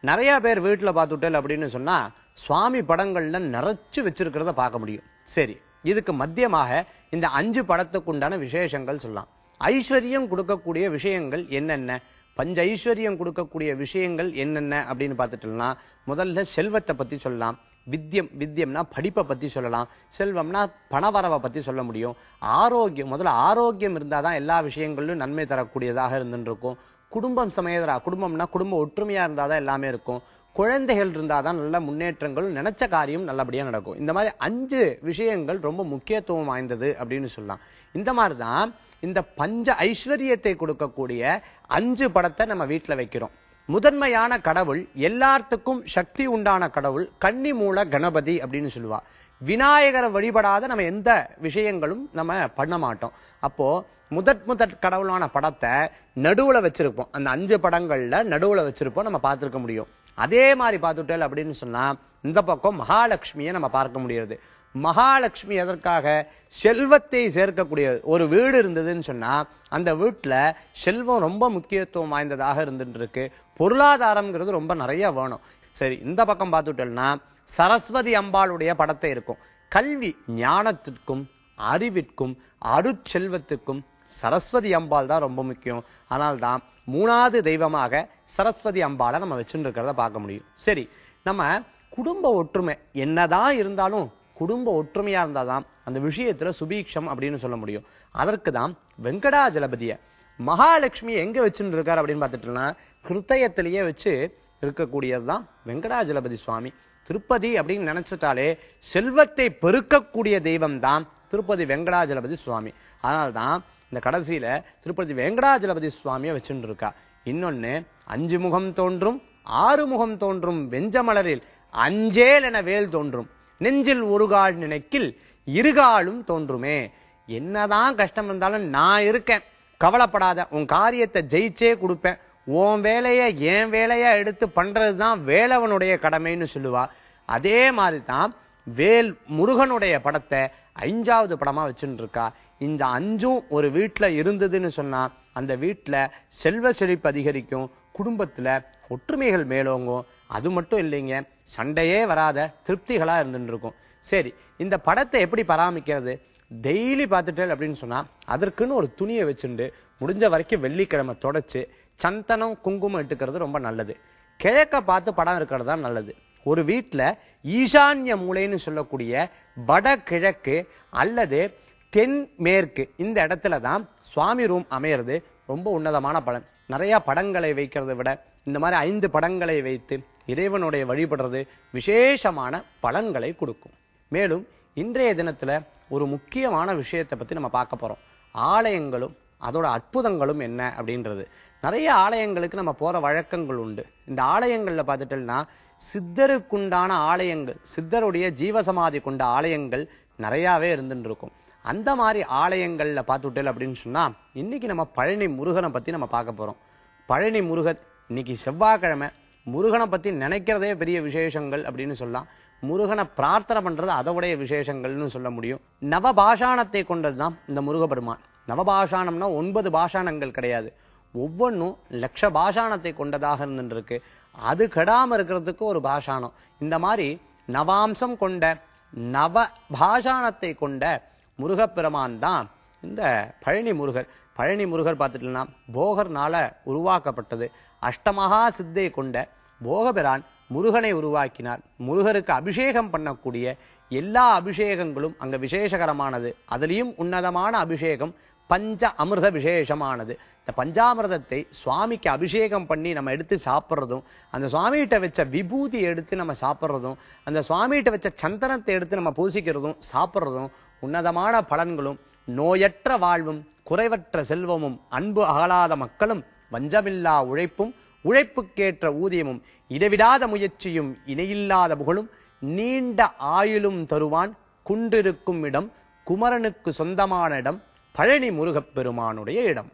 நிறைய பேர் வீட்டுல பார்த்துட்டேன் அப்படின்னு சொன்னா சுவாமி படங்கள்ல நிறைச்சு வச்சிருக்கிறத பார்க்க முடியும். சரி, இதுக்கு மத்தியமாக இந்த 5 படத்துக்கு உண்டான விசேஷங்கள் சொல்லலாம். ஐஸ்வர்யம் கொடுக்கக்கூடிய விஷயங்கள் என்னென்ன, பஞ்ச ஐஸ்வர்யம் கொடுக்கக்கூடிய விஷயங்கள் என்னென்ன அப்படின்னு பார்த்துட்டோம்னா, முதல்ல செல்வத்தை பத்தி சொல்லலாம். வித்தியம்னா படிப்பை பத்தி சொல்லலாம். செல்வம்னா பணவரவை பத்தி சொல்ல முடியும். ஆரோக்கியம், முதல்ல ஆரோக்கியம் இருந்தாதான் எல்லா விஷயங்களிலும் நன்மை தரக்கூடியதாக இருந்துட்டு இருக்கும். குடும்பம் சமேதரா, குடும்பம்னா குடும்ப ஒற்றுமையா இருந்தாதான் எல்லாமே இருக்கும். குழந்தைகள் இருந்தாதான் நல்ல முன்னேற்றங்கள், நினைச்ச காரியம் நல்லபடியா நடக்கும். இந்த மாதிரி 5 விஷயங்கள் ரொம்ப முக்கியத்துவம் வாய்ந்தது அப்படின்னு சொல்லலாம். இந்த மாதிரிதான் இந்த பஞ்ச ஐஸ்வர்யத்தை கொடுக்கக்கூடிய 5 படத்தை நம்ம வீட்டுல வைக்கிறோம். முதன்மையான கடவுள், எல்லாத்துக்கும் சக்தி உண்டான கடவுள் கன்னி மூல கணபதி அப்படின்னு சொல்லுவா. விநாயகரை வழிபடாத நம்ம எந்த விஷயங்களும் நம்ம பண்ண மாட்டோம். அப்போ முதற் கடவுளான படத்தை நடுவுல வச்சிருப்போம். அந்த 5 படங்கள்ல நடுவுல வச்சிருப்போம், நம்ம பார்த்திருக்க முடியும். அதே மாதிரி பார்த்துட்டேன் அப்படின்னு சொன்னா இந்த பக்கம் மகாலட்சுமியை நம்ம பார்க்க முடியாது. மகாலட்சுமி எதற்காக? செல்வத்தை சேர்க்கக்கூடிய ஒரு வீடு இருந்ததுன்னு சொன்னா அந்த வீட்டுல செல்வம் ரொம்ப முக்கியத்துவம் வாய்ந்ததாக இருந்துட்டு இருக்கு. பொருளாதாரம்ங்கிறது ரொம்ப நிறைய வேணும். சரி, இந்த பக்கம் பார்த்துட்டோம்னா சரஸ்வதி அம்பாளுடைய படத்தை இருக்கும். கல்வி ஞானத்திற்கும் அறிவிற்கும் அருட்செல்வத்துக்கும் சரஸ்வதி அம்பாள் தான் ரொம்ப முக்கியம். அதனால்தான் 3வது தெய்வமாக சரஸ்வதி அம்பாளை நம்ம வச்சுட்டு இருக்கிறத பார்க்க முடியும். சரி, நம்ம குடும்ப ஒற்றுமை என்னதான் இருந்தாலும் குடும்ப ஒற்றுமையா இருந்தாதான் அந்த விஷயத்துல சுபீக்ஷம் அப்படின்னு சொல்ல முடியும். அதற்கு தான் வெங்கடாஜலபதிய மகாலட்சுமி எங்க வச்சுட்டு இருக்காரு அப்படின்னு பார்த்துட்டோம்னா கிருத்தயத்திலேயே வச்சு இருக்கக்கூடியதுதான் வெங்கடாஜலபதி சுவாமி. திருப்பதி அப்படின்னு நினைச்சிட்டாலே செல்வத்தை பெருக்கக்கூடிய தெய்வம் தான் திருப்பதி வெங்கடாஜலபதி சுவாமி. அதனால்தான் இந்த கடைசியில திருப்பதி வெங்கடாஜலபதி சுவாமியை வச்சுட்டு இருக்கா. இன்னொன்னு 5 முகம் தோன்றும் 6 முகம் தோன்றும் வெஞ்சமலரில் அஞ்சேல் என வேல் தோன்றும் நெஞ்சில் ஒருகால் நினைக்கில் இருகாலும் தோன்றுமே. என்னதான் கஷ்டம் இருந்தாலும் நான் இருக்கேன், கவலைப்படாத, உன் காரியத்தை ஜெயிச்சே கொடுப்பேன், உன் வேலைய என் வேலையா எடுத்து பண்றதுதான் வேலவனுடைய கடமைன்னு சொல்லுவா. அதே மாதிரி தான் வேல் முருகனுடைய படத்தை 5வது படமா வச்சுட்டு இருக்கா. இந்த 5ம் ஒரு வீட்டுல இருந்ததுன்னு சொன்னா அந்த வீட்டுல செல்வ செழிப்பு அதிகரிக்கும், குடும்பத்துல ஒற்றுமைகள் மேலோங்கும். அது மட்டும் இல்லைங்க, சண்டையே வராத திருப்திகளா இருந்துட்டு இருக்கும். சரி, இந்த படத்தை எப்படி பராமரிக்கிறது? டெய்லி பார்த்துட்டேன் அப்படின்னு சொன்னா அதற்குன்னு ஒரு துணியை வச்சுட்டு முடிஞ்ச வரைக்கும் வெள்ளிக்கிழமை தொடச்சு சந்தனம் குங்குமம் இட்டுக்கிறது ரொம்ப நல்லது. கிழக்க பார்த்து படம் இருக்கிறது தான் நல்லது. ஒரு வீட்டுல ஈசான்ய மூலைன்னு சொல்லக்கூடிய வடகிழக்கு அல்லது தென்மேற்கு இந்த இடத்துல தான் சுவாமி ரூம் அமையிறது ரொம்ப உன்னதமான பலன். நிறைய படங்களை வைக்கிறதை விட இந்த மாதிரி 5 படங்களை வைத்து இறைவனுடைய வழிபடுறது விசேஷமான பலன்களை கொடுக்கும். மேலும் இன்றைய தினத்துல ஒரு முக்கியமான விஷயத்தை பத்தி நம்ம பார்க்க போறோம். ஆலயங்களும் அதோட அற்புதங்களும் என்ன அப்படின்றது. நிறைய ஆலயங்களுக்கு நம்ம போற வழக்கங்கள் உண்டு. இந்த ஆலயங்கள்ல பார்த்துட்டோம்னா சித்தருக்குண்டான ஆலயங்கள், சித்தருடைய ஜீவசமாதி கொண்ட ஆலயங்கள் நிறையாவே இருந்துட்டு இருக்கும். அந்த மாதிரி ஆலயங்கள்ல பார்த்துட்டேன் அப்படின்னு சொன்னா இன்னைக்கு நம்ம பழனி முருகனை பத்தி நம்ம பார்க்க போறோம். பழனி முருகன் இன்னைக்கு செவ்வாய்க்கிழமை, முருகனை பத்தி நினைக்கிறதே பெரிய விசேஷங்கள் அப்படின்னு சொல்லலாம். முருகனை பிரார்த்தனை பண்றது அதோடைய விசேஷங்கள்னு சொல்ல முடியும். நவபாஷாணத்தை கொண்டதுதான் இந்த முருகபெருமான். நவபாஷாணம்னா 9 பாஷாணங்கள் கிடையாது, ஒவ்வொன்றும் லட்ச பாஷாணத்தை கொண்டதாக இருந்துருக்கு. அது கெடாம இருக்கிறதுக்கு ஒரு பாஷாணம். இந்த மாதிரி நவாம்சம் கொண்ட நவ பாஷாணத்தை கொண்ட முருகப்பெருமான் தான் இந்த பழனி முருகர். பழனி முருகர் பார்த்துட்டோம்னா போகர்னால உருவாக்கப்பட்டது. அஷ்டமகா சித்தை கொண்ட போகபிரான் முருகனை உருவாக்கினார். முருகருக்கு அபிஷேகம் பண்ணக்கூடிய எல்லா அபிஷேகங்களும் அங்க விசேஷகரமானது. அதுலயும் உன்னதமான அபிஷேகம் பஞ்ச அமிர்த விசேஷமானது. இந்த பஞ்சாமிர்தத்தை சுவாமிக்கு அபிஷேகம் பண்ணி நம்ம எடுத்து சாப்பிட்றதும், அந்த சுவாமிகிட்ட வச்ச விபூதி எடுத்து நம்ம சாப்பிட்றதும், அந்த சுவாமிகிட்ட வச்ச சந்தனத்தை எடுத்து நம்ம பூசிக்கிறதும் சாப்பிட்றதும் உன்னதமான பலன்களும், நோயற்ற வாழ்வும் குறைவற்ற செல்வமும் அன்பு அகலாத மக்களும் வஞ்சமில்லா உழைப்பும் உழைப்புக்கேற்ற ஊதியமும் இடைவிடாத முயற்சியும் இணையில்லாத புகழும் நீண்ட ஆயுளும் தருவான் குன்றிருக்கும் இடம் குமரனுக்கு சொந்தமான இடம் பழனி முருகப் பெருமானுடைய இடம்.